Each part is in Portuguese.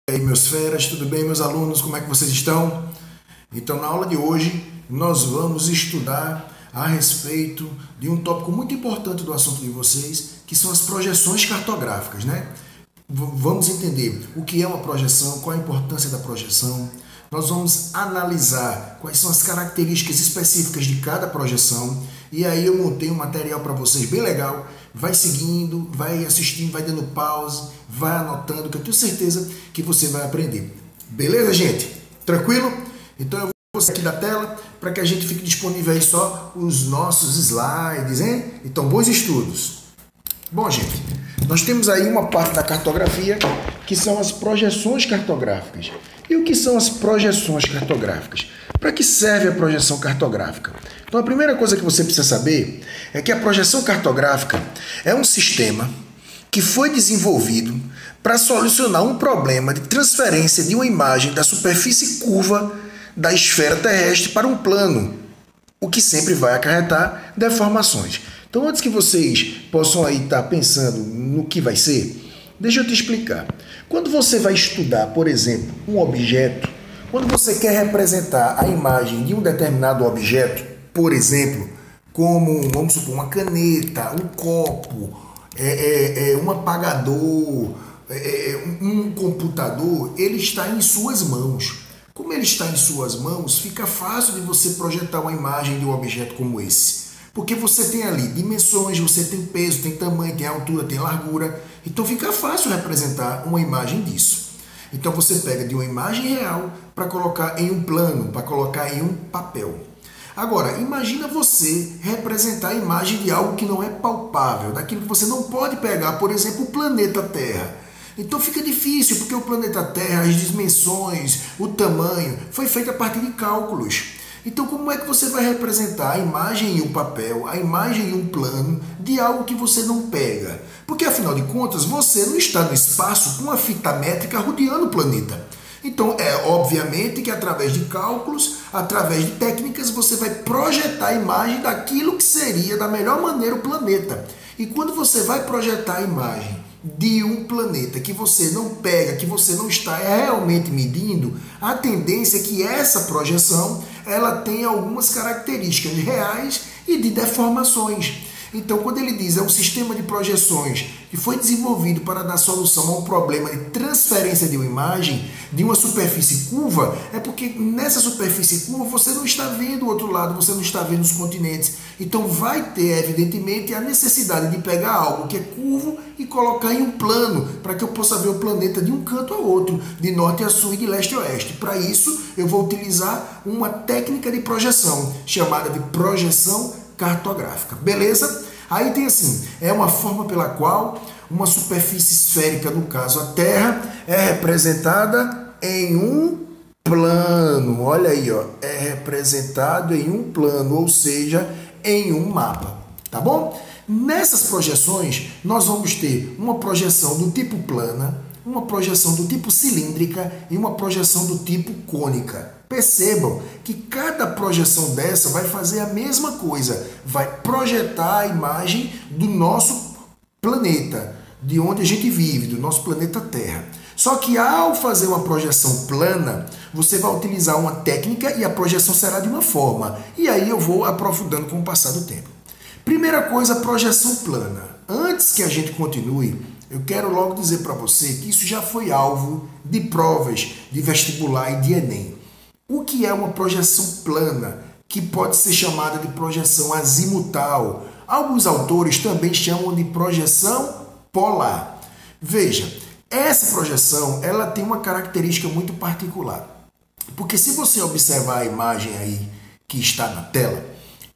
E aí, meus feras, tudo bem, meus alunos? Como é que vocês estão? Então, na aula de hoje, nós vamos estudar a respeito de um tópico muito importante do assunto de vocês, que são as projeções cartográficas, né? Vamos entender o que é uma projeção, qual a importância da projeção. Nós vamos analisar quais são as características específicas de cada projeção. E aí eu montei um material para vocês bem legal. Vai seguindo, vai assistindo, vai dando pause, vai anotando, que eu tenho certeza que você vai aprender. Beleza, gente? Tranquilo? Então eu vou sair aqui da tela para que a gente fique disponível aí só os nossos slides, hein? Então, bons estudos. Bom, gente, nós temos aí uma parte da cartografia que são as projeções cartográficas. E o que são as projeções cartográficas? Para que serve a projeção cartográfica? Então, a primeira coisa que você precisa saber é que a projeção cartográfica é um sistema que foi desenvolvido para solucionar um problema de transferência de uma imagem da superfície curva da esfera terrestre para um plano, o que sempre vai acarretar deformações. Então, antes que vocês possam aí estar pensando no que vai ser, deixa eu te explicar. Quando você vai estudar, por exemplo, um objeto, quando você quer representar a imagem de um determinado objeto, por exemplo, como, vamos supor, uma caneta, um copo, um apagador, um computador, ele está em suas mãos. Como ele está em suas mãos, fica fácil de você projetar uma imagem de um objeto como esse. Porque você tem ali dimensões, você tem peso, tem tamanho, tem altura, tem largura. Então fica fácil representar uma imagem disso. Então você pega de uma imagem real para colocar em um plano, para colocar em um papel. Agora, imagina você representar a imagem de algo que não é palpável, daquilo que você não pode pegar, por exemplo, o planeta Terra. Então fica difícil, porque o planeta Terra, as dimensões, o tamanho, foi feito a partir de cálculos. Então, como é que você vai representar a imagem em um papel, a imagem em um plano de algo que você não pega? Porque, afinal de contas, você não está no espaço com uma fita métrica rodeando o planeta. Então, obviamente que através de cálculos, através de técnicas, você vai projetar a imagem daquilo que seria da melhor maneira o planeta. E quando você vai projetar a imagem de um planeta que você não pega, que você não está realmente medindo, a tendência é que essa projeção ela tenha algumas características reais e de deformações. Então, quando ele diz é um sistema de projeções que foi desenvolvido para dar solução a um problema de transferência de uma imagem de uma superfície curva, é porque nessa superfície curva você não está vendo o outro lado, você não está vendo os continentes. Então, vai ter, evidentemente, a necessidade de pegar algo que é curvo e colocar em um plano, para que eu possa ver o planeta de um canto a outro, de norte a sul e de leste a oeste. Para isso, eu vou utilizar uma técnica de projeção, chamada de projeção cartográfica. Beleza? Aí tem assim, é uma forma pela qual uma superfície esférica, no caso a Terra, é representada em um plano. Olha aí, ó, é representado em um plano, ou seja, em um mapa. Tá bom? Nessas projeções, nós vamos ter uma projeção do tipo plana, uma projeção do tipo cilíndrica e uma projeção do tipo cônica. Percebam que cada projeção dessa vai fazer a mesma coisa, vai projetar a imagem do nosso planeta, de onde a gente vive, do nosso planeta Terra. Só que ao fazer uma projeção plana, você vai utilizar uma técnica e a projeção será de uma forma. E aí eu vou aprofundando com o passar do tempo. Primeira coisa, projeção plana. Antes que a gente continue, eu quero logo dizer para você que isso já foi alvo de provas de vestibular e de Enem. O que é uma projeção plana, que pode ser chamada de projeção azimutal? Alguns autores também chamam de projeção polar. Veja, essa projeção ela tem uma característica muito particular. Porque se você observar a imagem aí que está na tela,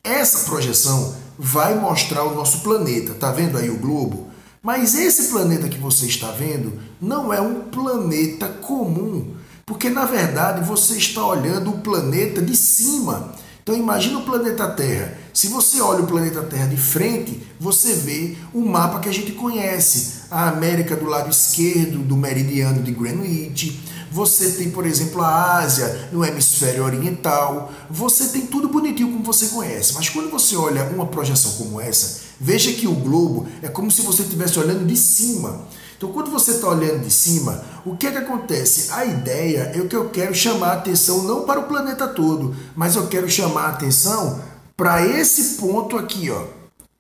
essa projeção vai mostrar o nosso planeta. Tá vendo aí o globo? Mas esse planeta que você está vendo não é um planeta comum, porque na verdade você está olhando o planeta de cima. Então imagina o planeta Terra. Se você olha o planeta Terra de frente, você vê o mapa que a gente conhece. A América do lado esquerdo do meridiano de Greenwich. Você tem, por exemplo, a Ásia no hemisfério oriental. Você tem tudo bonitinho como você conhece. Mas quando você olha uma projeção como essa, veja que o globo é como se você estivesse olhando de cima. Então, quando você está olhando de cima, o que é que acontece? A ideia é que eu quero chamar a atenção não para o planeta todo, mas eu quero chamar a atenção para esse ponto aqui, ó,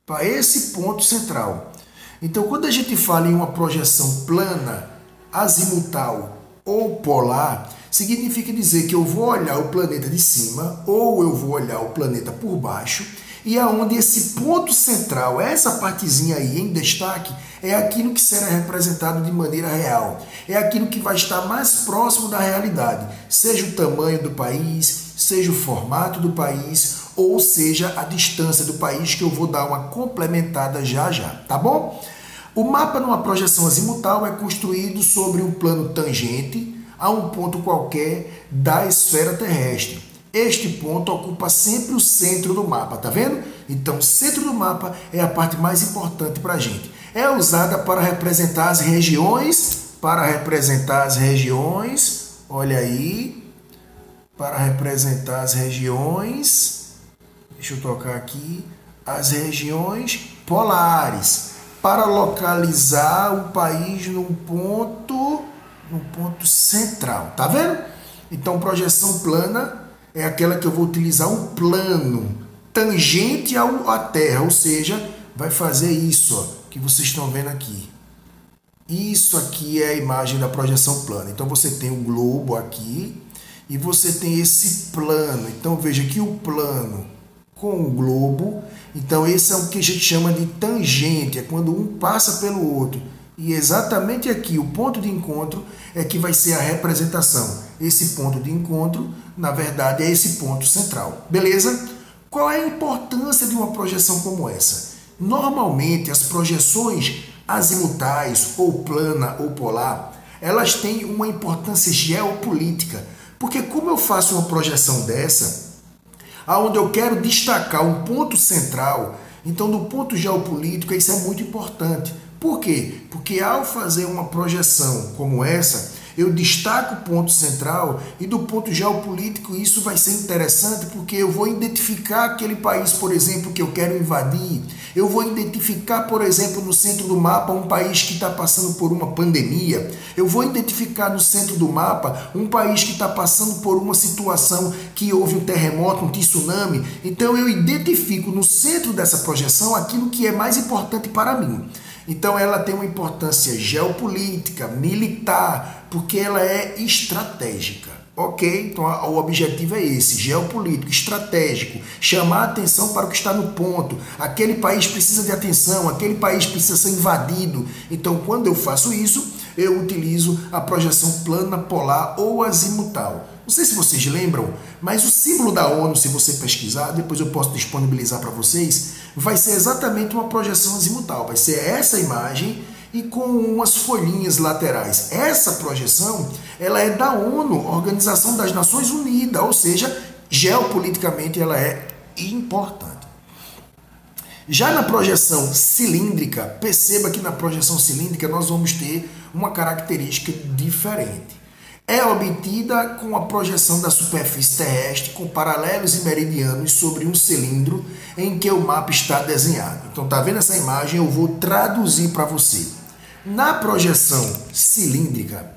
para esse ponto central. Então, quando a gente fala em uma projeção plana, azimutal ou polar, significa dizer que eu vou olhar o planeta de cima ou eu vou olhar o planeta por baixo, e aonde esse ponto central, essa partezinha aí em destaque, é aquilo que será representado de maneira real. É aquilo que vai estar mais próximo da realidade, seja o tamanho do país, seja o formato do país, ou seja a distância do país, que eu vou dar uma complementada já já, tá bom? O mapa numa projeção azimutal é construído sobre um plano tangente a um ponto qualquer da esfera terrestre. Este ponto ocupa sempre o centro do mapa, tá vendo? Então, o centro do mapa é a parte mais importante para a gente. É usada para representar as regiões, olha aí, para representar as regiões, deixa eu tocar aqui, as regiões polares, para localizar o país num ponto central, tá vendo? Então, projeção plana é aquela que eu vou utilizar um plano tangente à Terra, ou seja, vai fazer isso, ó, que vocês estão vendo aqui. Isso aqui é a imagem da projeção plana. Então você tem o globo aqui e você tem esse plano. Então veja que o plano com o globo, então esse é o que a gente chama de tangente, é quando um passa pelo outro. E exatamente aqui, o ponto de encontro é que vai ser a representação. Esse ponto de encontro, na verdade, é esse ponto central. Beleza? Qual é a importância de uma projeção como essa? Normalmente, as projeções azimutais, ou plana, ou polar, elas têm uma importância geopolítica. Porque como eu faço uma projeção dessa, onde eu quero destacar um ponto central, então do ponto geopolítico, isso é muito importante. Por quê? Porque ao fazer uma projeção como essa, eu destaco o ponto central e do ponto geopolítico isso vai ser interessante porque eu vou identificar aquele país, por exemplo, que eu quero invadir. Eu vou identificar, por exemplo, no centro do mapa um país que está passando por uma pandemia. Eu vou identificar no centro do mapa um país que está passando por uma situação que houve um terremoto, um tsunami. Então eu identifico no centro dessa projeção aquilo que é mais importante para mim. Então ela tem uma importância geopolítica, militar, porque ela é estratégica, ok? Então o objetivo é esse, geopolítico, estratégico, chamar a atenção para o que está no ponto. Aquele país precisa de atenção, aquele país precisa ser invadido. Então quando eu faço isso, eu utilizo a projeção plana, polar ou azimutal. Não sei se vocês lembram, mas o símbolo da ONU, se você pesquisar, depois eu posso disponibilizar para vocês, vai ser exatamente uma projeção azimutal. Vai ser essa imagem e com umas folhinhas laterais. Essa projeção, ela é da ONU, Organização das Nações Unidas, ou seja, geopoliticamente ela é importante. Já na projeção cilíndrica, perceba que na projeção cilíndrica nós vamos ter uma característica diferente. É obtida com a projeção da superfície terrestre com paralelos e meridianos sobre um cilindro em que o mapa está desenhado. Então, tá vendo essa imagem? Eu vou traduzir para você. Na projeção cilíndrica,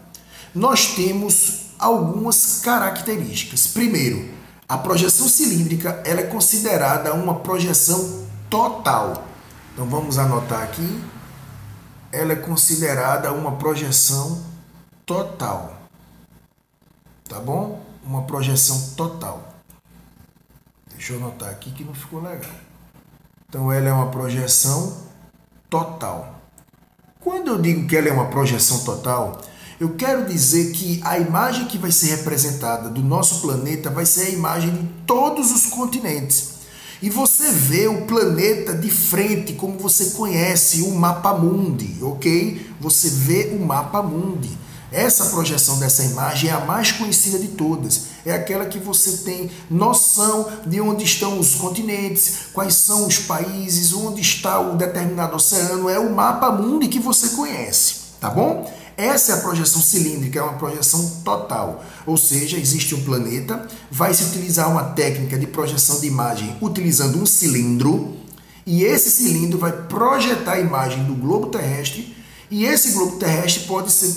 nós temos algumas características. Primeiro, a projeção cilíndrica ela é considerada uma projeção total. Então, vamos anotar aqui. Ela é considerada uma projeção total. Tá bom? Uma projeção total. Deixa eu anotar aqui que não ficou legal. Então, ela é uma projeção total. Quando eu digo que ela é uma projeção total, eu quero dizer que a imagem que vai ser representada do nosso planeta vai ser a imagem de todos os continentes. E você vê o planeta de frente, como você conhece o mapa mundi, ok? Você vê o mapa mundi. Essa projeção dessa imagem é a mais conhecida de todas. É aquela que você tem noção de onde estão os continentes, quais são os países, onde está o determinado oceano. É o mapa mundi que você conhece, tá bom? Essa é a projeção cilíndrica, é uma projeção total. Ou seja, existe um planeta, vai se utilizar uma técnica de projeção de imagem utilizando um cilindro, e esse cilindro vai projetar a imagem do globo terrestre. E esse globo terrestre pode ser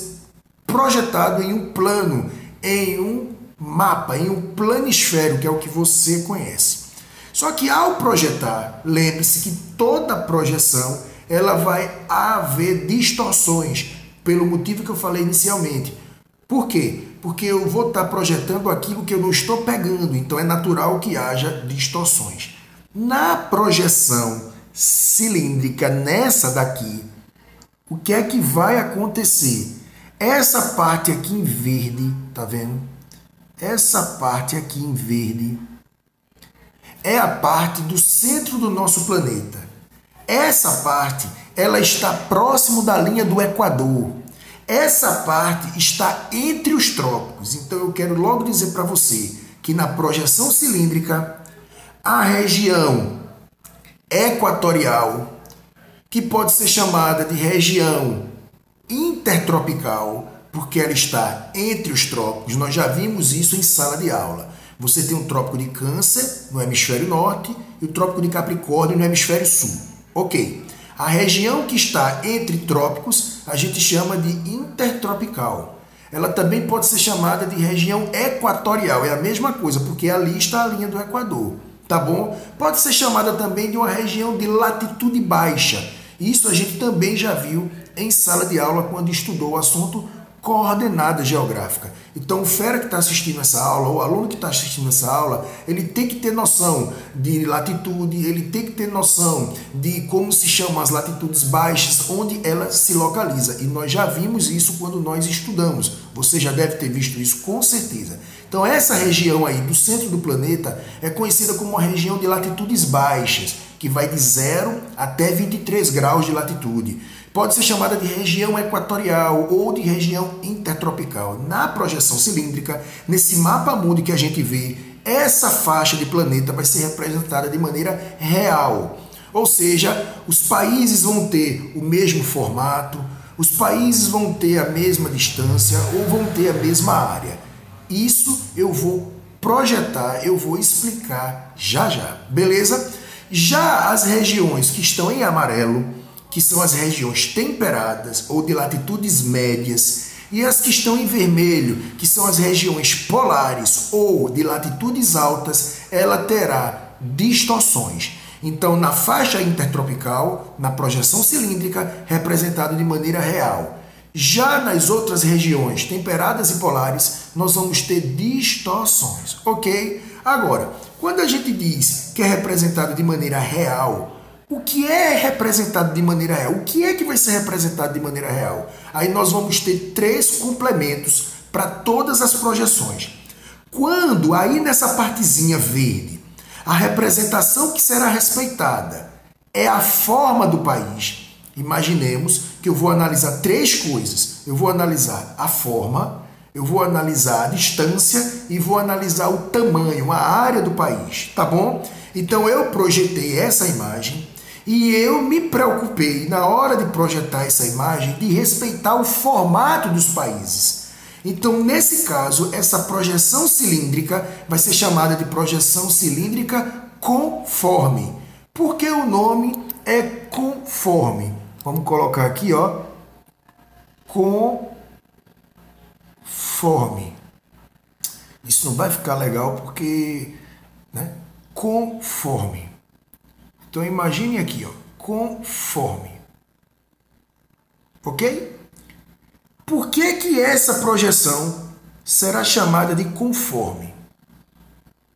projetado em um plano, em um mapa, em um planisfério, que é o que você conhece. Só que ao projetar, lembre-se que toda projeção ela vai haver distorções, pelo motivo que eu falei inicialmente. Por quê? Porque eu vou estar projetando aquilo que eu não estou pegando, então é natural que haja distorções. Na projeção cilíndrica, nessa daqui, o que é que vai acontecer? Essa parte aqui em verde, tá vendo? Essa parte aqui em verde é a parte do centro do nosso planeta. Essa parte, ela está próximo da linha do Equador. Essa parte está entre os trópicos. Então eu quero logo dizer para você que na projeção cilíndrica, a região equatorial, que pode ser chamada de região intertropical, porque ela está entre os trópicos. Nós já vimos isso em sala de aula. Você tem o trópico de Câncer no hemisfério norte e o trópico de Capricórnio no hemisfério sul. Ok. A região que está entre trópicos a gente chama de intertropical. Ela também pode ser chamada de região equatorial. É a mesma coisa, porque ali está a linha do Equador. Tá bom? Pode ser chamada também de uma região de latitude baixa. Isso a gente também já viu em sala de aula quando estudou o assunto coordenada geográfica. Então, o fera que está assistindo essa aula, ou o aluno que está assistindo essa aula, ele tem que ter noção de latitude, ele tem que ter noção de como se chamam as latitudes baixas, onde ela se localiza. E nós já vimos isso quando nós estudamos. Você já deve ter visto isso com certeza. Então, essa região aí do centro do planeta é conhecida como uma região de latitudes baixas, que vai de 0 até 23 graus de latitude. Pode ser chamada de região equatorial ou de região intertropical. Na projeção cilíndrica, nesse mapa mundi que a gente vê, essa faixa de planeta vai ser representada de maneira real. Ou seja, os países vão ter o mesmo formato, os países vão ter a mesma distância ou vão ter a mesma área. Isso eu vou projetar, eu vou explicar já já, beleza? Já as regiões que estão em amarelo, que são as regiões temperadas ou de latitudes médias, e as que estão em vermelho, que são as regiões polares ou de latitudes altas, ela terá distorções. Então, na faixa intertropical, na projeção cilíndrica, representado de maneira real. Já nas outras regiões temperadas e polares, nós vamos ter distorções, ok? Agora, quando a gente diz que é representado de maneira real, o que é representado de maneira real? O que é que vai ser representado de maneira real? Aí nós vamos ter 3 complementos para todas as projeções. Quando, aí nessa partezinha verde, a representação que será respeitada é a forma do país, imaginemos que eu vou analisar 3 coisas. Eu vou analisar a forma, eu vou analisar a distância e vou analisar o tamanho, a área do país, tá bom? Então eu projetei essa imagem e eu me preocupei na hora de projetar essa imagem de respeitar o formato dos países. Então, nesse caso, essa projeção cilíndrica vai ser chamada de projeção cilíndrica conforme. Por que o nome é conforme? Vamos colocar aqui, ó, conforme. Isso não vai ficar legal porque, né? Conforme. Então imagine aqui, ó, conforme. Ok? Por que que essa projeção será chamada de conforme?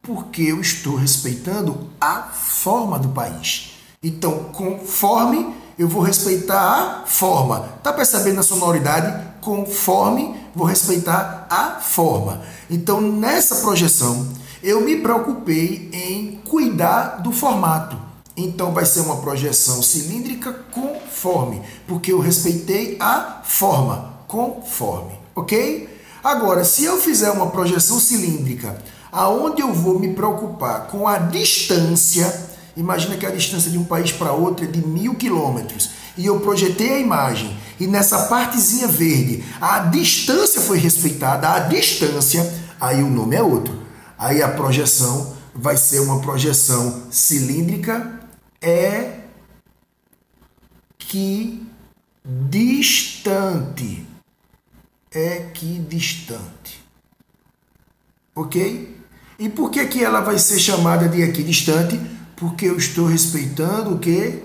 Porque eu estou respeitando a forma do país. Então, conforme, eu vou respeitar a forma. Tá percebendo a sonoridade? Conforme, vou respeitar a forma. Então, nessa projeção, eu me preocupei em cuidar do formato. Então, vai ser uma projeção cilíndrica conforme, porque eu respeitei a forma, conforme, ok? Agora, se eu fizer uma projeção cilíndrica, aonde eu vou me preocupar com a distância, imagina que a distância de um país para outro é de 1000 quilômetros, e eu projetei a imagem, e nessa partezinha verde, a distância foi respeitada, a distância, aí o nome é outro. Aí a projeção vai ser uma projeção cilíndrica equidistante. distante. Equidistante. Ok? E por que que ela vai ser chamada de equidistante? Porque eu estou respeitando o quê?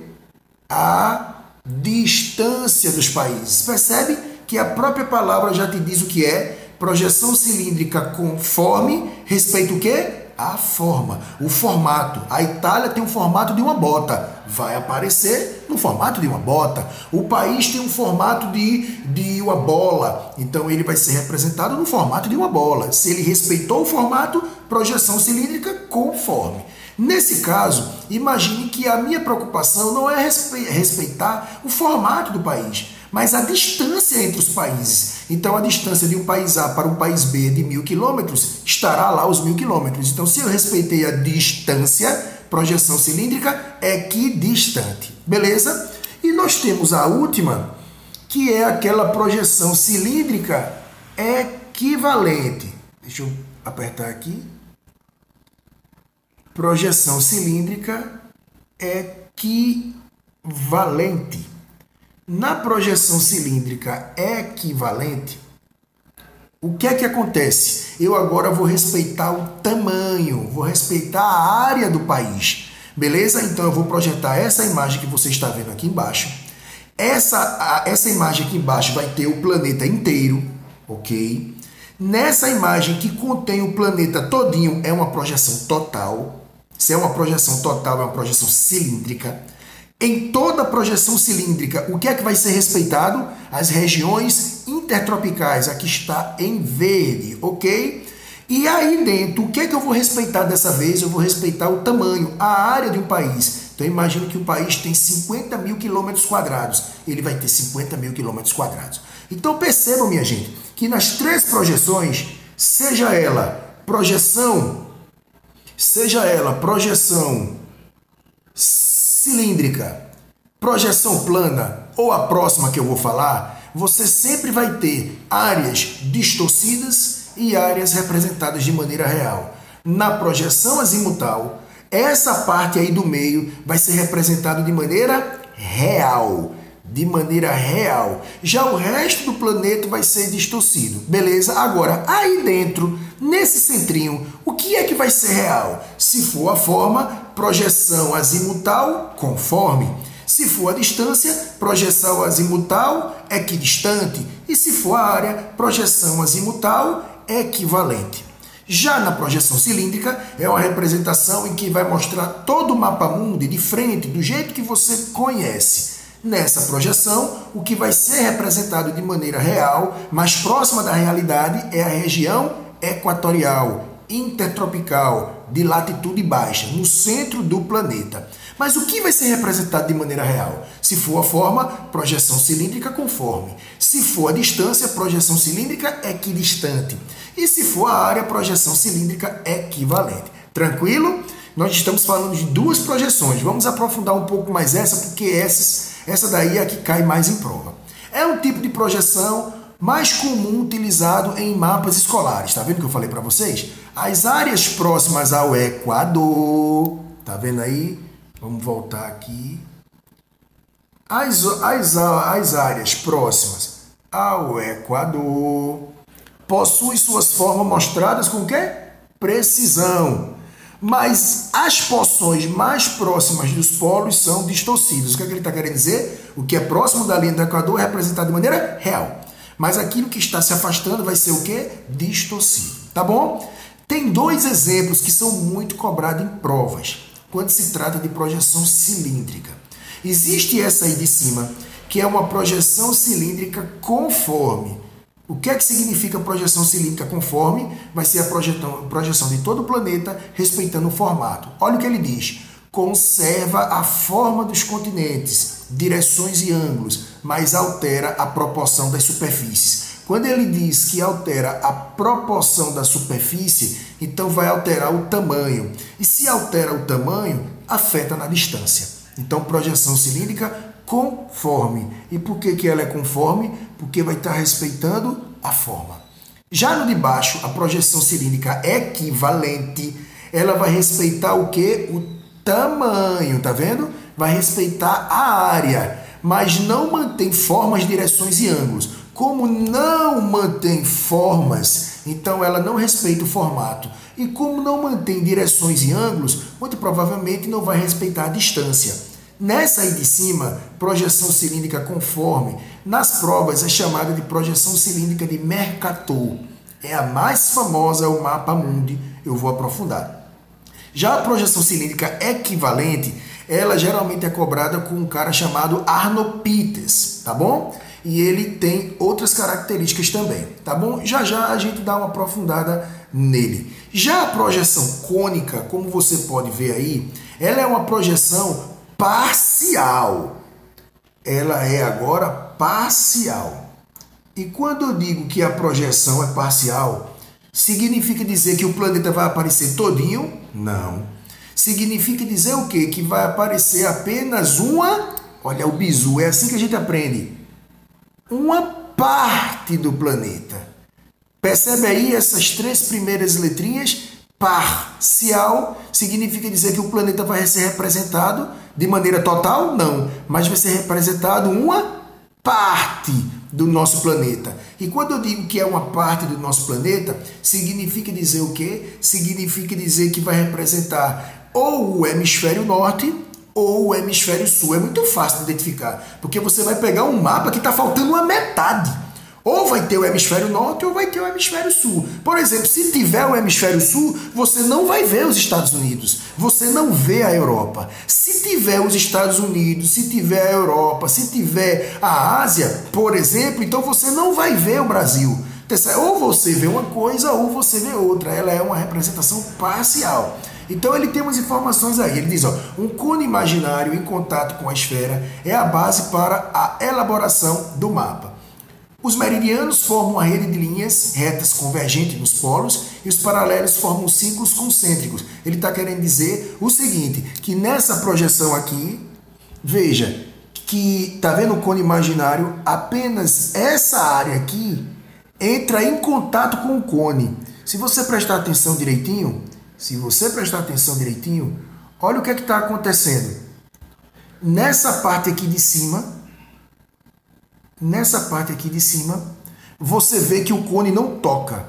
A distância dos países. Percebe que a própria palavra já te diz o que é? Projeção cilíndrica conforme respeita o quê? A forma, o formato. A Itália tem um formato de uma bota, vai aparecer no formato de uma bota. O país tem um formato de uma bola, então ele vai ser representado no formato de uma bola. Se ele respeitou o formato, projeção cilíndrica conforme. Nesse caso, imagine que a minha preocupação não é respeitar o formato do país, mas a distância entre os países. Então, a distância de um país A para um país B de 1.000 quilômetros estará lá os 1.000 quilômetros. Então, se eu respeitei a distância, projeção cilíndrica equidistante. Beleza? E nós temos a última, que é aquela projeção cilíndrica equivalente. Deixa eu apertar aqui. Projeção cilíndrica equivalente. Na projeção cilíndrica equivalente, o que é que acontece? Eu agora vou respeitar o tamanho, vou respeitar a área do país. Beleza? Então eu vou projetar essa imagem que você está vendo aqui embaixo. Essa imagem aqui embaixo vai ter o planeta inteiro, ok? Nessa imagem que contém o planeta todinho é uma projeção total. Se é uma projeção total, é uma projeção cilíndrica. Em toda projeção cilíndrica, o que é que vai ser respeitado? As regiões intertropicais, aqui está em verde, ok? E aí dentro, o que é que eu vou respeitar dessa vez? Eu vou respeitar o tamanho, a área de um país. Então imagino que o país tem 50.000 quilômetros quadrados, ele vai ter 50.000 quilômetros quadrados. Então percebam, minha gente, que nas três projeções, seja ela projeção cilíndrica, projeção plana ou a próxima que eu vou falar, você sempre vai ter áreas distorcidas e áreas representadas de maneira real. Na projeção azimutal, essa parte aí do meio vai ser representada de maneira real. De maneira real. Já o resto do planeta vai ser distorcido. Beleza? Agora, aí dentro, nesse centrinho, o que é que vai ser real? Se for a forma, projeção azimutal, conforme. Se for a distância, projeção azimutal, equidistante. E se for a área, projeção azimutal, equivalente. Já na projeção cilíndrica, é uma representação em que vai mostrar todo o mapa mundi de frente, do jeito que você conhece. Nessa projeção, o que vai ser representado de maneira real, mais próxima da realidade, é a região equatorial, intertropical, de latitude baixa, no centro do planeta. Mas o que vai ser representado de maneira real? Se for a forma, projeção cilíndrica conforme. Se for a distância, projeção cilíndrica equidistante. E se for a área, projeção cilíndrica equivalente. Tranquilo? Nós estamos falando de duas projeções. Vamos aprofundar um pouco mais essa, porque essa daí é a que cai mais em prova. É um tipo de projeção mais comum utilizado em mapas escolares. Tá vendo que eu falei para vocês? As áreas próximas ao Equador. Tá vendo aí? Vamos voltar aqui. As áreas próximas ao Equador possuem suas formas mostradas com o quê? Precisão. Mas as porções mais próximas dos polos são distorcidas. O que é que ele está querendo dizer? O que é próximo da linha do Equador é representado de maneira real. Mas aquilo que está se afastando vai ser o quê? Distorcido. Tá bom? Tem dois exemplos que são muito cobrados em provas, quando se trata de projeção cilíndrica. Existe essa aí de cima, que é uma projeção cilíndrica conforme. O que é que significa projeção cilíndrica conforme? Vai ser a projeção de todo o planeta respeitando o formato. Olha o que ele diz. Conserva a forma dos continentes, direções e ângulos, mas altera a proporção das superfícies. Quando ele diz que altera a proporção da superfície, então vai alterar o tamanho. E se altera o tamanho, afeta na distância. Então, projeção cilíndrica conforme. E por que ela é conforme? Porque vai estar respeitando a forma. Já no de baixo, a projeção cilíndrica equivalente, ela vai respeitar o quê? O tamanho, tá vendo? Vai respeitar a área, mas não mantém formas, direções e ângulos. Como não mantém formas, então ela não respeita o formato. E como não mantém direções e ângulos, muito provavelmente não vai respeitar a distância. Nessa aí de cima, projeção cilíndrica conforme, nas provas é chamada de projeção cilíndrica de Mercator. É a mais famosa, é o mapa mundi, eu vou aprofundar. Já a projeção cilíndrica equivalente, ela geralmente é cobrada com um cara chamado Arno Peters, tá bom? E ele tem outras características também, tá bom? Já já a gente dá uma aprofundada nele. Já a projeção cônica, como você pode ver aí, ela é uma projeção parcial. Ela é agora parcial. E quando eu digo que a projeção é parcial, significa dizer que o planeta vai aparecer todinho? Não. Significa dizer o quê? Que vai aparecer apenas uma... Olha o bizu, é assim que a gente aprende. Uma parte do planeta. Percebe aí essas três primeiras letrinhas? Parcial significa dizer que o planeta vai ser representado de maneira total? Não, mas vai ser representado uma parte do nosso planeta. E quando eu digo que é uma parte do nosso planeta, significa dizer o quê? Significa dizer que vai representar ou o hemisfério norte ou o hemisfério sul. É muito fácil de identificar, porque você vai pegar um mapa que está faltando uma metade. Ou vai ter o hemisfério norte ou vai ter o hemisfério sul. Por exemplo, se tiver o hemisfério sul, você não vai ver os Estados Unidos. Você não vê a Europa. Se tiver os Estados Unidos, se tiver a Europa, se tiver a Ásia, por exemplo, então você não vai ver o Brasil. Ou você vê uma coisa ou você vê outra. Ela é uma representação parcial. Então ele tem umas informações aí. Ele diz, ó, um cone imaginário em contato com a esfera é a base para a elaboração do mapa. Os meridianos formam uma rede de linhas retas convergentes nos polos e os paralelos formam círculos concêntricos. Ele está querendo dizer o seguinte, que nessa projeção aqui, veja, que está vendo o cone imaginário, apenas essa área aqui entra em contato com o cone. Se você prestar atenção direitinho, olha o que está acontecendo. Nessa parte aqui de cima, você vê que o cone não toca,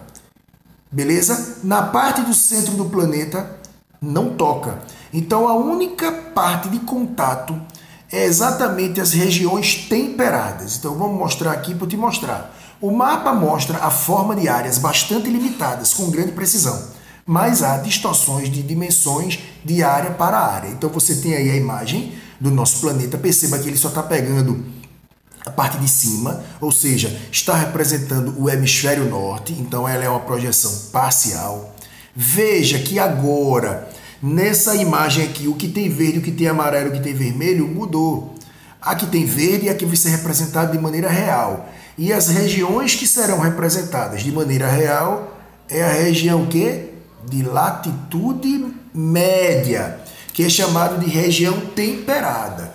beleza? Na parte do centro do planeta, não toca. Então, a única parte de contato é exatamente as regiões temperadas. Então, vamos mostrar aqui para eu te mostrar. O mapa mostra a forma de áreas bastante limitadas, com grande precisão, mas há distorções de dimensões de área para área. Então, você tem aí a imagem do nosso planeta. Perceba que ele só está pegando a parte de cima, ou seja, está representando o hemisfério norte, então ela é uma projeção parcial. Veja que agora, nessa imagem aqui, o que tem verde, o que tem amarelo, o que tem vermelho, mudou. Aqui tem verde e aqui vai ser representado de maneira real. E as regiões que serão representadas de maneira real é a região quê? De latitude média, que é chamada de região temperada.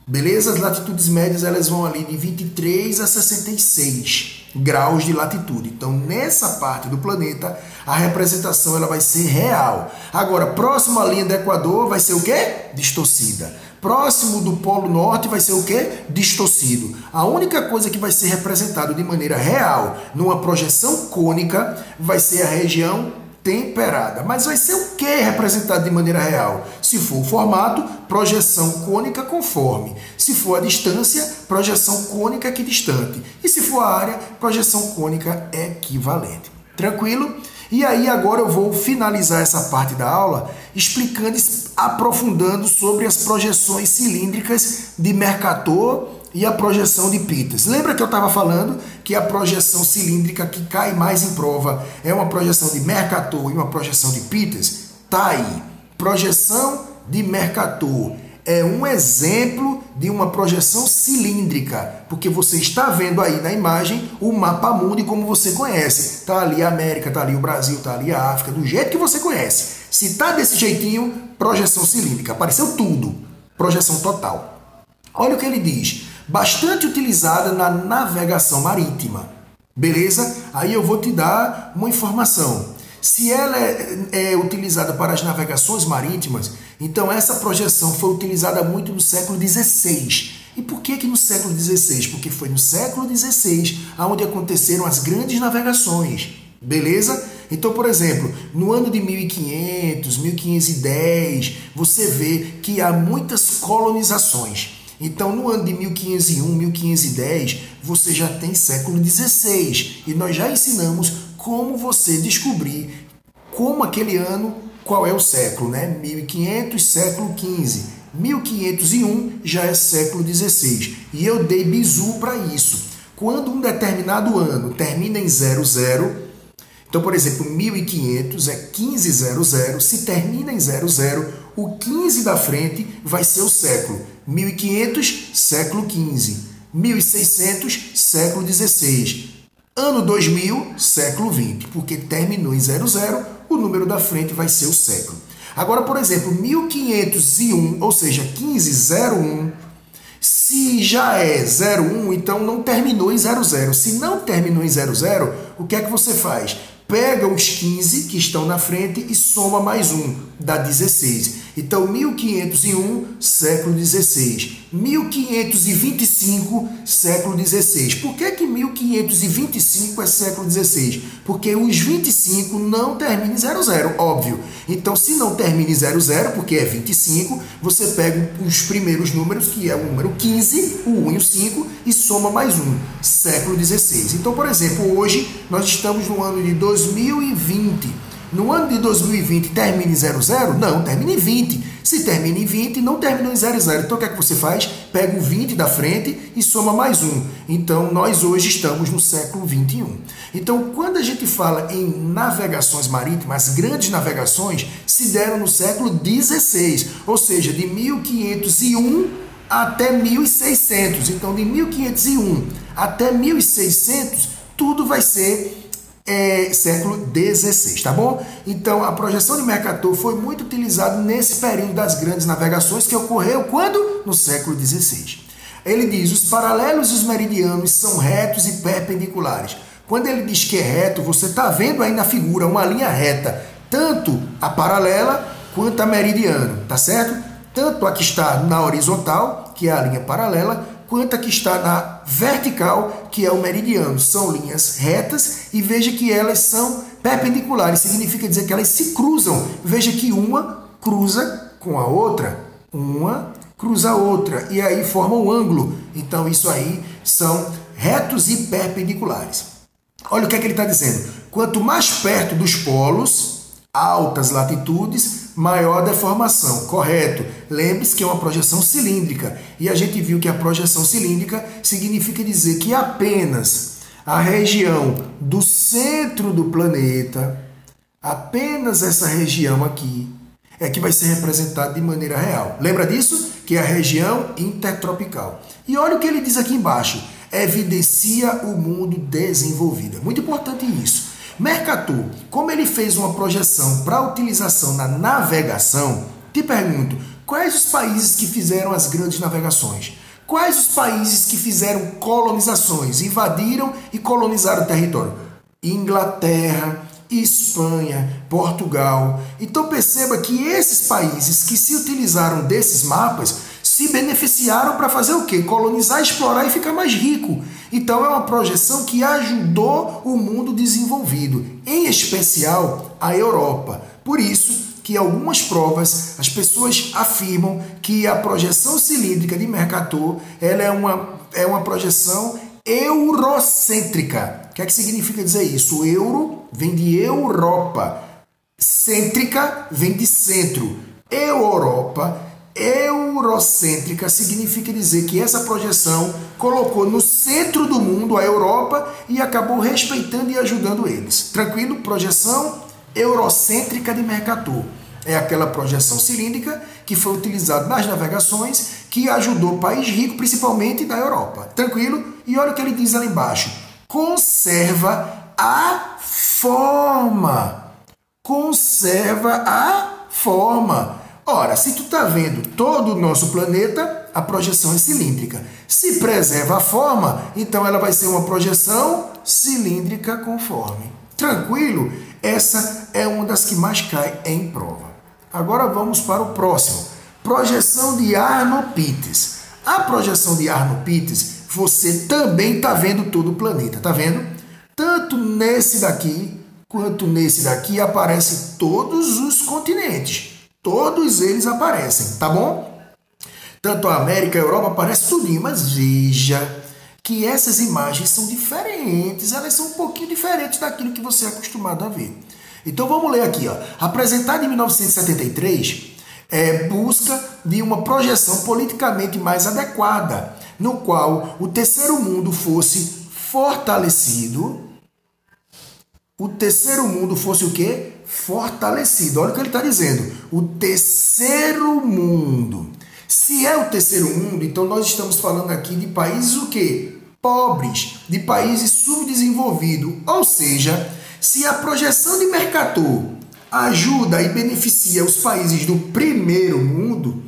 Beleza? As latitudes médias elas vão ali de 23 a 66 graus de latitude. Então, nessa parte do planeta, a representação ela vai ser real. Agora, próximo à linha do Equador vai ser o quê? Distorcida. Próximo do Polo Norte vai ser o quê? Distorcido. A única coisa que vai ser representado de maneira real numa projeção cônica vai ser a região temperada. Mas vai ser o que representado de maneira real? Se for o formato, projeção cônica conforme. Se for a distância, projeção cônica equidistante. E se for a área, projeção cônica equivalente. Tranquilo? E aí agora eu vou finalizar essa parte da aula explicando, aprofundando sobre as projeções cilíndricas de Mercator e a projeção de Peters. Lembra que eu estava falando que a projeção cilíndrica que cai mais em prova é uma projeção de Mercator e uma projeção de Peters? Tá aí. Projeção de Mercator é um exemplo de uma projeção cilíndrica, porque você está vendo aí na imagem o mapa mundi como você conhece. Tá ali a América, tá ali o Brasil, tá ali a África, do jeito que você conhece. Se tá desse jeitinho, projeção cilíndrica. Apareceu tudo. Projeção total. Olha o que ele diz. Bastante utilizada na navegação marítima. Beleza? Aí eu vou te dar uma informação. Se ela é utilizada para as navegações marítimas, então essa projeção foi utilizada muito no século XVI. E por que que no século XVI? Porque foi no século XVI onde aconteceram as grandes navegações, beleza? Então, por exemplo, no ano de 1500, 1510, você vê que há muitas colonizações. Então, no ano de 1501, 1510, você já tem século XVI. E nós já ensinamos como você descobrir como aquele ano, qual é o século, né? 1500, século XV. 1501 já é século XVI. E eu dei bizu para isso. Quando um determinado ano termina em 00, então, por exemplo, 1500 é 1500, se termina em 00, o 15 da frente vai ser o século. 1500, século XV. 1600, século XVI. Ano 2000, século XX, porque terminou em 00, o número da frente vai ser o século. Agora, por exemplo, 1501, ou seja, 1501, se já é 01, então não terminou em 00. Se não terminou em 00, o que é que você faz? Pega os 15 que estão na frente e soma mais um, dá 16. Então, 1501, século XVI. 1525, século XVI. Por que que 1525 é século XVI? Porque os 25 não terminam em 00, óbvio. Então, se não termina em 00, porque é 25, você pega os primeiros números, que é o número 15, o 1 e o 5, e soma mais um, século XVI. Então, por exemplo, hoje nós estamos no ano de 2020. No ano de 2020 termina em 00? Não, termina em 20. Se termina em 20, não terminou em 00. Então o que é que você faz? Pega o 20 da frente e soma mais um. Então nós hoje estamos no século 21. Então quando a gente fala em navegações marítimas, as grandes navegações se deram no século 16, ou seja, de 1501 até 1600. Então de 1501 até 1600, tudo vai ser século XVI, tá bom? Então, a projeção de Mercator foi muito utilizada nesse período das grandes navegações que ocorreu quando? No século XVI. Ele diz, os paralelos e os meridianos são retos e perpendiculares. Quando ele diz que é reto, você está vendo aí na figura uma linha reta, tanto a paralela quanto a meridiano, tá certo? Tanto a que está na horizontal, que é a linha paralela, quanto a que está na vertical, que é o meridiano. São linhas retas e veja que elas são perpendiculares, significa dizer que elas se cruzam. Veja que uma cruza com a outra, uma cruza a outra, e aí forma um ângulo. Então isso aí são retos e perpendiculares. Olha o que é que ele está dizendo. Quanto mais perto dos polos, altas latitudes, maior deformação. Correto. Lembre-se que é uma projeção cilíndrica. E a gente viu que a projeção cilíndrica significa dizer que apenas a região do centro do planeta, apenas essa região aqui, é que vai ser representada de maneira real. Lembra disso? Que é a região intertropical. E olha o que ele diz aqui embaixo. Evidencia o mundo desenvolvido. É muito importante isso. Mercator, como ele fez uma projeção para utilização na navegação, te pergunto, quais os países que fizeram as grandes navegações? Quais os países que fizeram colonizações, invadiram e colonizaram o território? Inglaterra, Espanha, Portugal. Então perceba que esses países que se utilizaram desses mapas se beneficiaram para fazer o quê? Colonizar, explorar e ficar mais rico. Então é uma projeção que ajudou o mundo desenvolvido, em especial a Europa. Por isso que algumas provas as pessoas afirmam que a projeção cilíndrica de Mercator ela é uma projeção eurocêntrica. O que é que significa dizer isso? O euro vem de Europa, cêntrica vem de centro. Europa, eurocêntrica, significa dizer que essa projeção colocou no centro do mundo a Europa e acabou respeitando e ajudando eles. Tranquilo? Projeção eurocêntrica de Mercator. É aquela projeção cilíndrica que foi utilizada nas navegações que ajudou o país rico, principalmente da Europa. Tranquilo? E olha o que ele diz ali embaixo. Conserva a forma. Conserva a forma. Ora, se tu está vendo todo o nosso planeta, a projeção é cilíndrica. Se preserva a forma, então ela vai ser uma projeção cilíndrica conforme. Tranquilo? Essa é uma das que mais cai em prova. Agora vamos para o próximo. Projeção de Arno Peters. A projeção de Arno Peters, você também está vendo todo o planeta, tá vendo? Tanto nesse daqui quanto nesse daqui aparecem todos os continentes. Todos eles aparecem, tá bom? Tanto a América, a Europa, aparece tudinho, mas veja que essas imagens são diferentes, elas são um pouquinho diferentes daquilo que você é acostumado a ver. Então vamos ler aqui, ó. Apresentada em 1973, busca de uma projeção politicamente mais adequada, no qual o terceiro mundo fosse fortalecido. O terceiro mundo fosse o quê? Fortalecido. Olha o que ele está dizendo. O terceiro mundo. Se é o terceiro mundo, então nós estamos falando aqui de países o quê? Pobres, de países subdesenvolvidos. Ou seja, se a projeção de Mercator ajuda e beneficia os países do primeiro mundo,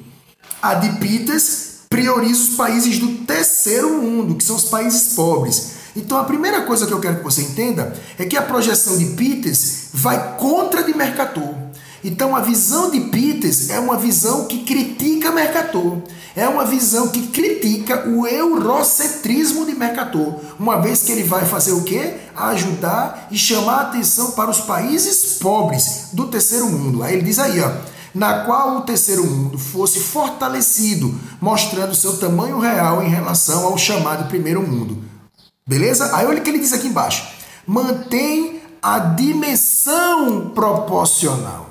a de Peters prioriza os países do terceiro mundo, que são os países pobres. Então a primeira coisa que eu quero que você entenda é que a projeção de Peters vai contra a de Mercator. Então a visão de Peters é uma visão que critica Mercator. É uma visão que critica o eurocentrismo de Mercator. Uma vez que ele vai fazer o quê? Ajudar e chamar a atenção para os países pobres do terceiro mundo. Aí ele diz aí, ó, na qual o terceiro mundo fosse fortalecido, mostrando seu tamanho real em relação ao chamado primeiro mundo. Beleza? Aí olha o que ele diz aqui embaixo. Mantém a dimensão proporcional.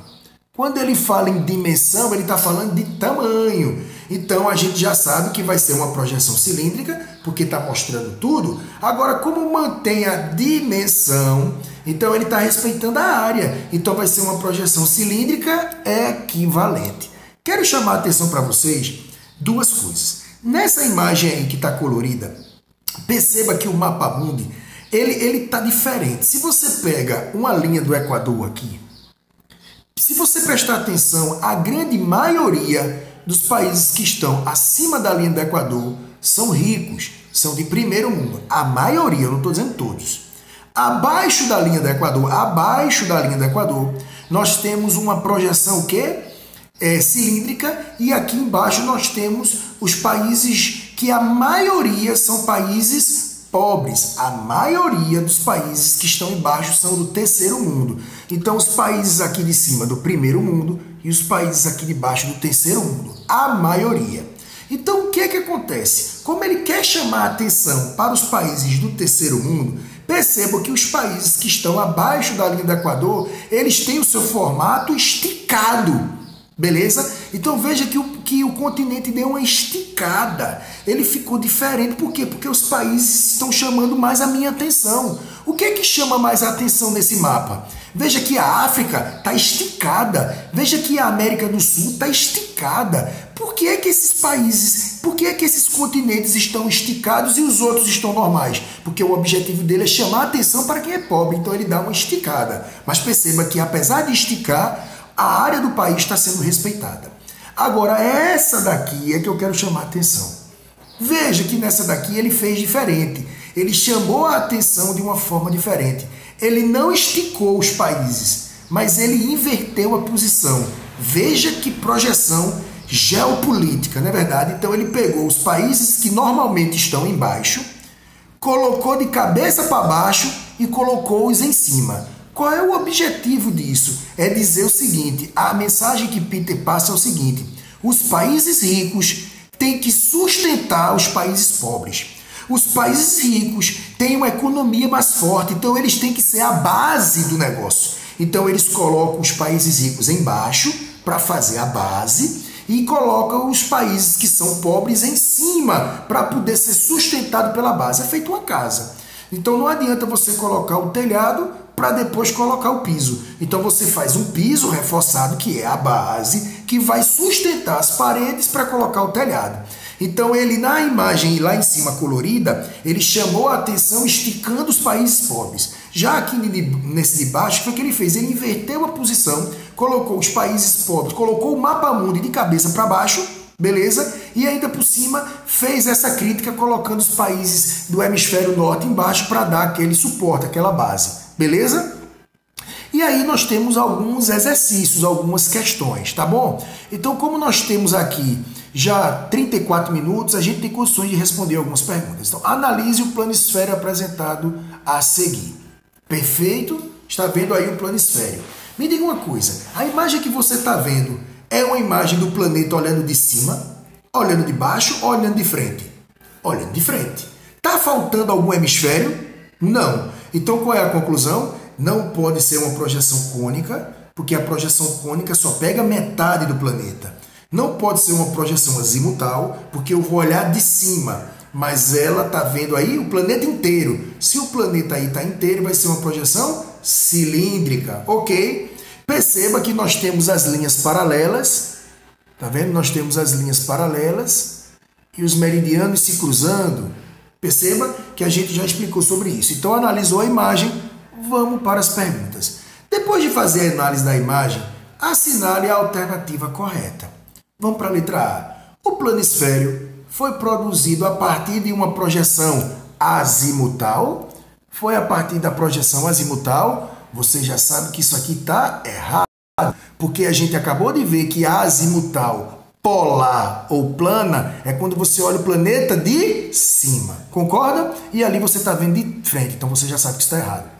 Quando ele fala em dimensão, ele está falando de tamanho. Então a gente já sabe que vai ser uma projeção cilíndrica, porque está mostrando tudo. Agora, como mantém a dimensão, então ele está respeitando a área. Então vai ser uma projeção cilíndrica equivalente. Quero chamar a atenção para vocês duas coisas. Nessa imagem aí que está colorida, perceba que o mapa mundi, ele está diferente. Se você pega uma linha do Equador aqui, se você prestar atenção, a grande maioria dos países que estão acima da linha do Equador são ricos, são de primeiro mundo. A maioria, eu não estou dizendo todos. Abaixo da linha do Equador, nós temos uma projeção o quê? Cilíndrica, e aqui embaixo nós temos os países que a maioria são países pobres. A maioria dos países que estão embaixo são do terceiro mundo. Então, os países aqui de cima do primeiro mundo e os países aqui de baixo do terceiro mundo. A maioria. Então, o que é que acontece? Como ele quer chamar a atenção para os países do terceiro mundo, perceba que os países que estão abaixo da linha do Equador, eles têm o seu formato esticado. Beleza? Então veja que o continente deu uma esticada. Ele ficou diferente. Por quê? Porque os países estão chamando mais a minha atenção. O que é que chama mais a atenção nesse mapa? Veja que a África está esticada. Veja que a América do Sul está esticada. Por que é que esses países, por que é que esses continentes estão esticados e os outros estão normais? Porque o objetivo dele é chamar a atenção para quem é pobre. Então ele dá uma esticada. Mas perceba que apesar de esticar, a área do país está sendo respeitada. Agora, essa daqui é que eu quero chamar a atenção. Veja que nessa daqui ele fez diferente. Ele chamou a atenção de uma forma diferente. Ele não esticou os países, mas ele inverteu a posição. Veja que projeção geopolítica, não é verdade? Então ele pegou os países que normalmente estão embaixo, colocou de cabeça para baixo e colocou-os em cima. Qual é o objetivo disso? É dizer o seguinte, a mensagem que Peter passa é o seguinte: os países ricos têm que sustentar os países pobres. Os países ricos têm uma economia mais forte, então eles têm que ser a base do negócio. Então eles colocam os países ricos embaixo para fazer a base e colocam os países que são pobres em cima para poder ser sustentado pela base. É feito uma casa. Então não adianta você colocar o telhado para depois colocar o piso. Então você faz um piso reforçado, que é a base, que vai sustentar as paredes para colocar o telhado. Então ele, na imagem lá em cima colorida, ele chamou a atenção esticando os países pobres. Já aqui nesse de baixo, o que foi que ele fez? Ele inverteu a posição, colocou os países pobres, colocou o mapa mundi de cabeça para baixo, beleza? E ainda por cima fez essa crítica colocando os países do hemisfério norte embaixo para dar aquele suporte, aquela base, beleza? E aí nós temos alguns exercícios, algumas questões, tá bom? Então, como nós temos aqui já 34 minutos, a gente tem condições de responder algumas perguntas. Então, analise o planisfério apresentado a seguir. Perfeito? Está vendo aí o planisfério. Me diga uma coisa, a imagem que você está vendo é uma imagem do planeta olhando de cima, olhando de baixo ou olhando de frente? Olhando de frente. Está faltando algum hemisfério? Não. Então, qual é a conclusão? Não pode ser uma projeção cônica, porque a projeção cônica só pega metade do planeta. Não pode ser uma projeção azimutal, porque eu vou olhar de cima, mas ela está vendo aí o planeta inteiro. Se o planeta aí está inteiro, vai ser uma projeção cilíndrica, ok? Perceba que nós temos as linhas paralelas, tá vendo? Nós temos as linhas paralelas e os meridianos se cruzando. Perceba que a gente já explicou sobre isso. Então, analisou a imagem, vamos para as perguntas. Depois de fazer a análise da imagem, assinale a alternativa correta. Vamos para a letra A. O planisfério foi produzido a partir de uma projeção azimutal? Foi a partir da projeção azimutal? Você já sabe que isso aqui está errado, porque a gente acabou de ver que a azimutal polar ou plana é quando você olha o planeta de cima, concorda? E ali você está vendo de frente, então você já sabe que está errado.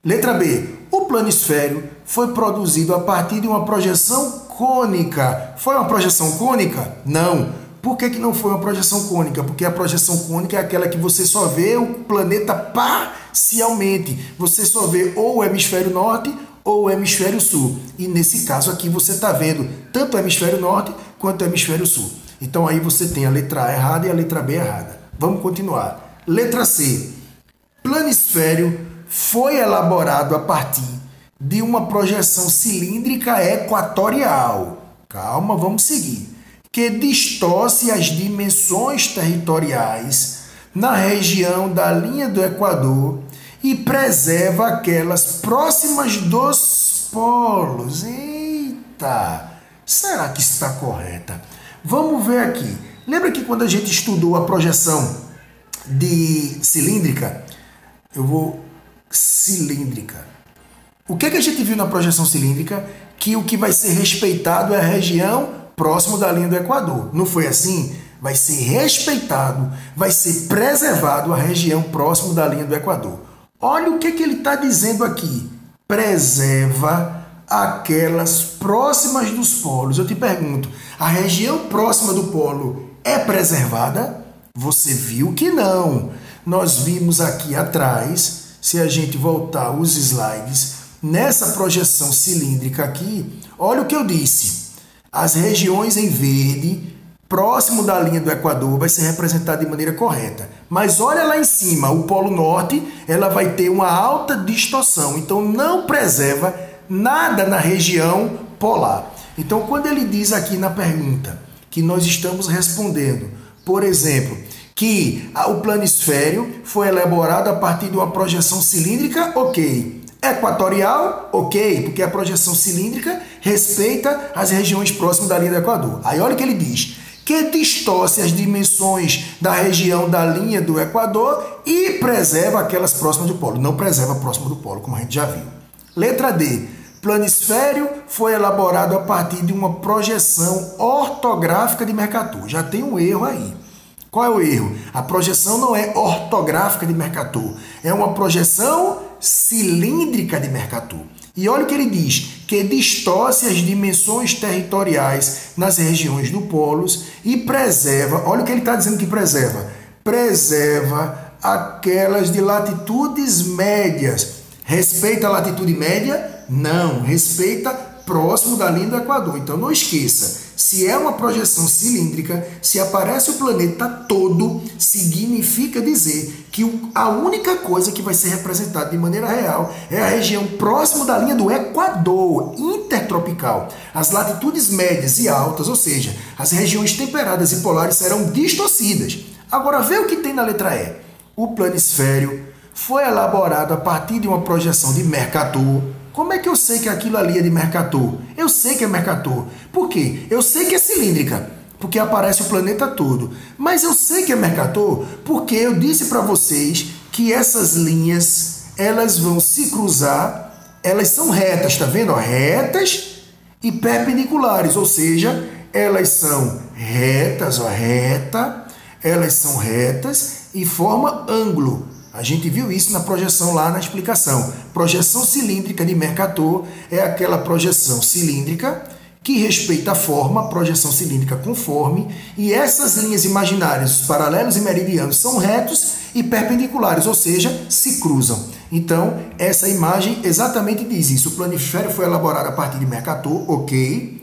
Letra B. O planisfério foi produzido a partir de uma projeção cônica. Foi uma projeção cônica? Não. Por que não foi uma projeção cônica? Porque a projeção cônica é aquela que você só vê o planeta parcialmente. Você só vê ou o hemisfério norte ou o hemisfério sul. E nesse caso aqui você está vendo tanto o hemisfério norte quanto o hemisfério sul. Então aí você tem a letra A errada e a letra B errada. Vamos continuar. Letra C. Planisfério foi elaborado a partir de uma projeção cilíndrica equatorial. Calma, vamos seguir. Que distorce as dimensões territoriais na região da linha do Equador e preserva aquelas próximas dos polos. Eita! Será que está correta? Vamos ver aqui. Lembra que quando a gente estudou a projeção de cilíndrica, cilíndrica. O que a gente viu na projeção cilíndrica? Que o que vai ser respeitado é a região próximo da linha do Equador. Não foi assim? Vai ser respeitado, vai ser preservado a região próximo da linha do Equador. Olha o que ele está dizendo aqui. Preserva aquelas próximas dos polos. Eu te pergunto, a região próxima do polo é preservada? Você viu que não. Nós vimos aqui atrás, se a gente voltar os slides, nessa projeção cilíndrica aqui, olha o que eu disse. As regiões em verde, próximo da linha do Equador, vai ser representada de maneira correta. Mas olha lá em cima, o Polo Norte, ela vai ter uma alta distorção. Então, não preserva nada na região polar. Então, quando ele diz aqui na pergunta que nós estamos respondendo, por exemplo, que o planisfério foi elaborado a partir de uma projeção cilíndrica, ok. Equatorial, ok, porque a projeção cilíndrica respeita as regiões próximas da linha do Equador. Aí olha o que ele diz, que distorce as dimensões da região da linha do Equador e preserva aquelas próximas do polo. Não preserva próximo do polo, como a gente já viu. Letra D. Planisfério foi elaborado a partir de uma projeção ortográfica de Mercator. Já tem um erro aí. Qual é o erro? A projeção não é ortográfica de Mercator, é uma projeção cilíndrica de Mercator. E olha o que ele diz, que distorce as dimensões territoriais nas regiões do polos e preserva, olha o que ele está dizendo que preserva, preserva aquelas de latitudes médias. Respeita a latitude média? Não, respeita próximo da linha do Equador. Então não esqueça, se é uma projeção cilíndrica, se aparece o planeta todo, significa dizer que a única coisa que vai ser representada de maneira real é a região próxima da linha do Equador, intertropical. As latitudes médias e altas, ou seja, as regiões temperadas e polares serão distorcidas. Agora vê o que tem na letra E. O planisfério foi elaborado a partir de uma projeção de Mercator. Como é que eu sei que aquilo ali é de Mercator? Eu sei que é Mercator. Por quê? Eu sei que é cilíndrica, porque aparece o planeta todo. Mas eu sei que é Mercator porque eu disse para vocês que essas linhas, elas vão se cruzar elas são retas, tá vendo? Ó, retas e perpendiculares, ou seja, elas são retas, ó, reta, elas são retas e formam ângulo. A gente viu isso na projeção lá na explicação. Projeção cilíndrica de Mercator é aquela projeção cilíndrica que respeita a forma, projeção cilíndrica conforme, e essas linhas imaginárias, os paralelos e meridianos, são retos e perpendiculares, ou seja, se cruzam. Então, essa imagem exatamente diz isso. O planisfério foi elaborado a partir de Mercator, ok.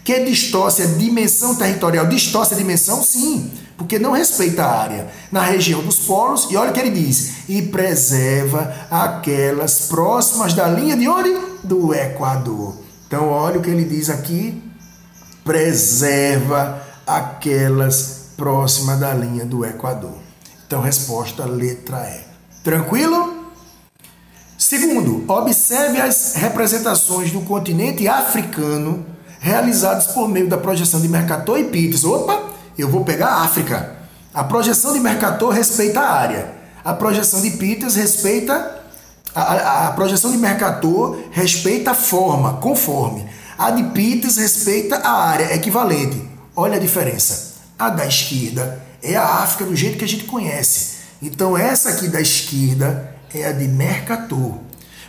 Que distorce a dimensão territorial? Distorce a dimensão? Sim, porque não respeita a área na região dos polos, e olha o que ele diz, e preserva aquelas próximas da linha de onde? Do Equador. Então, olha o que ele diz aqui, preserva aquelas próximas da linha do Equador. Então, resposta letra E. Tranquilo? Segundo, observe as representações do continente africano realizadas por meio da projeção de Mercator e Peters. Opa, eu vou pegar a África. A projeção de Mercator respeita a área. A projeção de Peters respeita... A projeção de Mercator respeita a forma, conforme. A de Peters respeita a área, equivalente. Olha a diferença. A da esquerda é a África do jeito que a gente conhece. Então, essa aqui da esquerda é a de Mercator.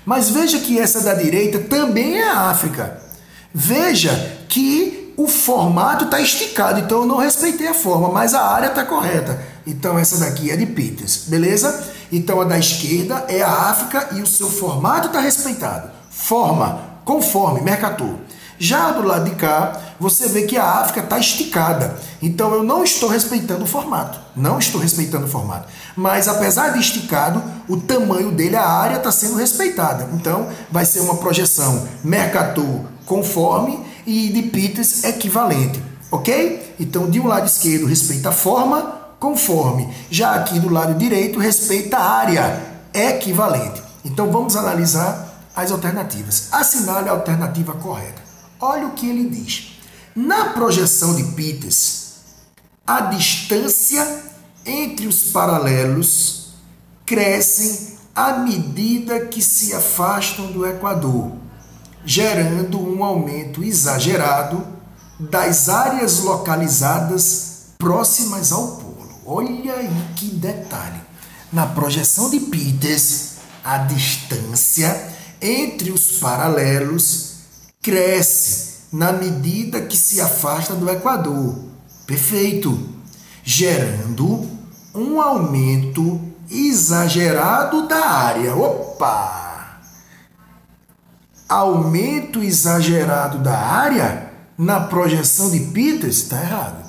Mas veja que essa da direita também é a África. Veja que o formato está esticado, então eu não respeitei a forma, mas a área está correta. Então essa daqui é de Peters, beleza? Então a da esquerda é a África e o seu formato está respeitado. Forma, conforme, Mercator. Já do lado de cá, você vê que a África está esticada. Então eu não estou respeitando o formato. Não estou respeitando o formato. Mas apesar de esticado, o tamanho dele, a área está sendo respeitada. Então vai ser uma projeção Mercator conforme e de Peters equivalente. Ok? Então de um lado esquerdo respeita a forma conforme. Já aqui do lado direito respeita a área equivalente. Então vamos analisar as alternativas. Assinale a alternativa correta. Olha o que ele diz. Na projeção de Peters, a distância entre os paralelos crescem à medida que se afastam do Equador, gerando um aumento exagerado das áreas localizadas próximas ao polo. Olha aí que detalhe. Na projeção de Peters, a distância entre os paralelos cresce na medida que se afasta do Equador. Perfeito. Gerando um aumento exagerado da área. Opa! Aumento exagerado da área na projeção de Peters está errado.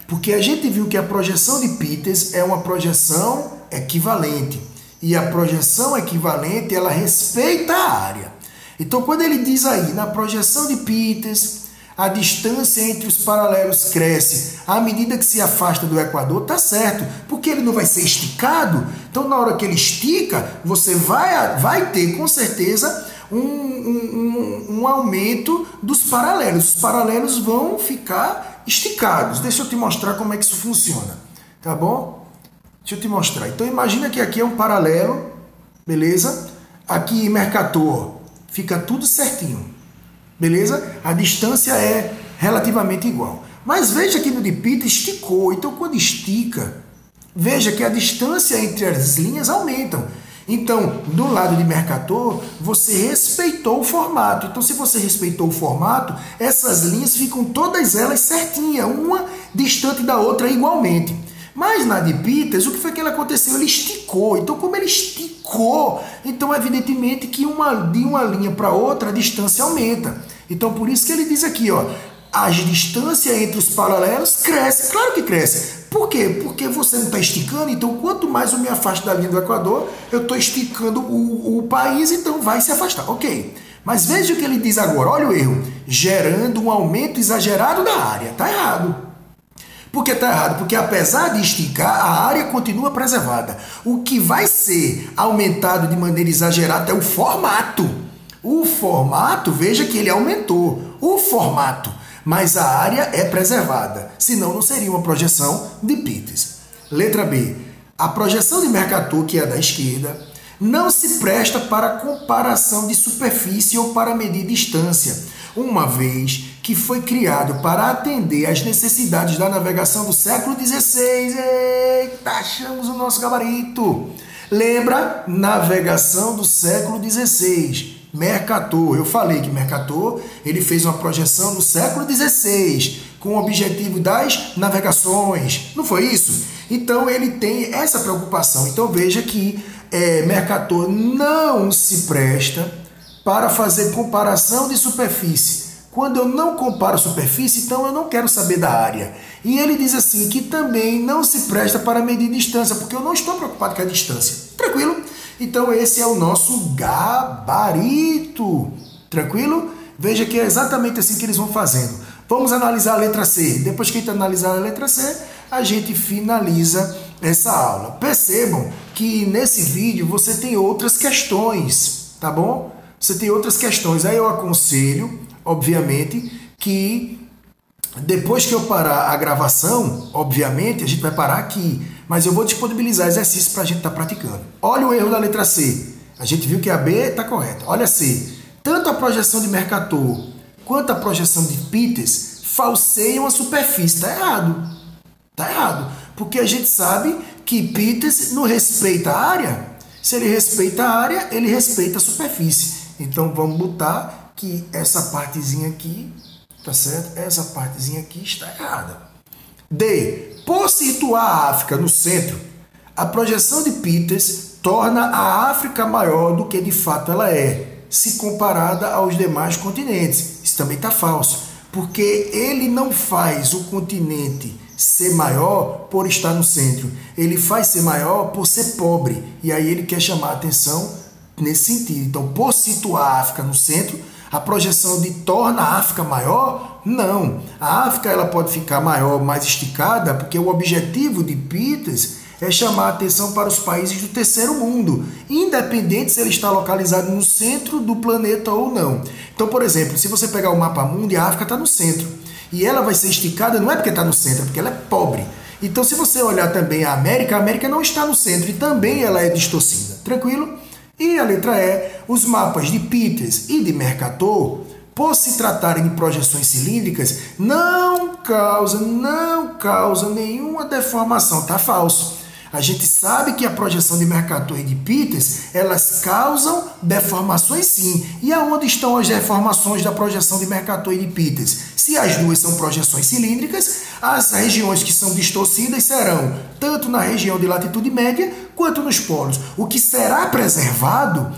Porque a gente viu que a projeção de Peters é uma projeção equivalente. E a projeção equivalente, ela respeita a área. Então, quando ele diz aí, na projeção de Peters, a distância entre os paralelos cresce à medida que se afasta do Equador, tá certo, porque ele não vai ser esticado. Então, na hora que ele estica, você vai ter, com certeza, um aumento dos paralelos. Os paralelos vão ficar esticados. Deixa eu te mostrar como é que isso funciona, tá bom? Deixa eu te mostrar. Então, imagina que aqui é um paralelo, beleza? Aqui, Mercator, fica tudo certinho, beleza? A distância é relativamente igual. Mas veja que no de Peters esticou. Então, quando estica, veja que a distância entre as linhas aumentam. Então, do lado de Mercator, você respeitou o formato. Então, se você respeitou o formato, essas linhas ficam todas elas certinhas, uma distante da outra igualmente. Mas na de Peters, o que foi que aconteceu? Ele esticou. Então, como ele esticou, então evidentemente que de uma linha para outra a distância aumenta. Então, por isso que ele diz aqui, ó, a distância entre os paralelos cresce. Claro que cresce. Por quê? Porque você não está esticando, então quanto mais eu me afasto da linha do Equador, eu estou esticando o país, então vai se afastar. Ok. Mas veja o que ele diz agora, olha o erro. Gerando um aumento exagerado da área. Está errado. Por que está errado? Porque apesar de esticar, a área continua preservada. O que vai ser aumentado de maneira exagerada é o formato. O formato, veja que ele aumentou. O formato. Mas a área é preservada. Senão não seria uma projeção de Peters. Letra B. A projeção de Mercator, que é a da esquerda, não se presta para comparação de superfície ou para medir distância, uma vez que foi criado para atender às necessidades da navegação do século XVI. Eita, achamos o nosso gabarito! Lembra? Navegação do século XVI. Mercator, eu falei que Mercator ele fez uma projeção no século XVI com o objetivo das navegações, não foi isso? Então ele tem essa preocupação. Então veja que Mercator não se presta para fazer comparação de superfície. Quando eu não comparo superfície, então eu não quero saber da área. E ele diz assim que também não se presta para medir distância, porque eu não estou preocupado com a distância. Tranquilo? Então esse é o nosso gabarito. Tranquilo? Veja que é exatamente assim que eles vão fazendo. Vamos analisar a letra C. Depois que a gente analisar a letra C, a gente finaliza essa aula. Percebam que nesse vídeo você tem outras questões, tá bom? Você tem outras questões. Aí eu aconselho, obviamente, que depois que eu parar a gravação, obviamente, a gente vai parar aqui. Mas eu vou disponibilizar exercícios para a gente estar praticando. Olha o erro da letra C. A gente viu que a B está correta. Olha C. Tanto a projeção de Mercator quanto a projeção de Peters falseiam a superfície. Está errado. Está errado. Porque a gente sabe que Peters não respeita a área. Se ele respeita a área, ele respeita a superfície. Então vamos botar que essa partezinha aqui, tá certo? Essa partezinha aqui está errada. D. Por situar a África no centro, a projeção de Peters torna a África maior do que de fato ela é, se comparada aos demais continentes. Isso também está falso, porque ele não faz o continente ser maior por estar no centro. Ele faz ser maior por ser pobre. E aí ele quer chamar a atenção nesse sentido. Então, por situar a África no centro, a projeção de torna a África maior? Não. A África ela pode ficar maior, mais esticada, porque o objetivo de Peters é chamar a atenção para os países do terceiro mundo, independente se ele está localizado no centro do planeta ou não. Então, por exemplo, se você pegar o mapa mundo, a África está no centro. E ela vai ser esticada não é porque está no centro, é porque ela é pobre. Então, se você olhar também a América não está no centro e também ela é distorcida. Tranquilo? E a letra E, os mapas de Peters e de Mercator, por se tratarem de projeções cilíndricas, não causam nenhuma deformação. Tá falso. A gente sabe que a projeção de Mercator e de Peters, elas causam deformações sim. E aonde estão as deformações da projeção de Mercator e de Peters? Se as duas são projeções cilíndricas, as regiões que são distorcidas serão tanto na região de latitude média quanto nos polos. O que será preservado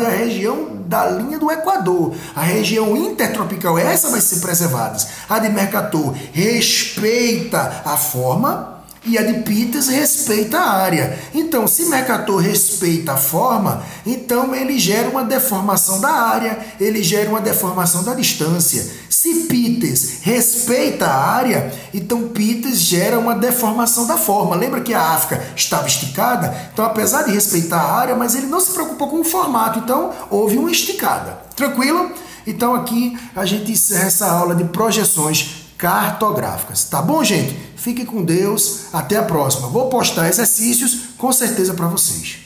é a região da linha do Equador. A região intertropical, essa vai ser preservada. A de Mercator respeita a forma, e a de Peters respeita a área. Então, se Mercator respeita a forma, então ele gera uma deformação da área, ele gera uma deformação da distância. Se Peters respeita a área, então Peters gera uma deformação da forma. Lembra que a África estava esticada? Então, apesar de respeitar a área, mas ele não se preocupou com o formato, então houve uma esticada. Tranquilo? Então, aqui a gente encerra essa aula de projeções cartográficas. Tá bom, gente? Fique com Deus. Até a próxima. Vou postar exercícios com certeza para vocês.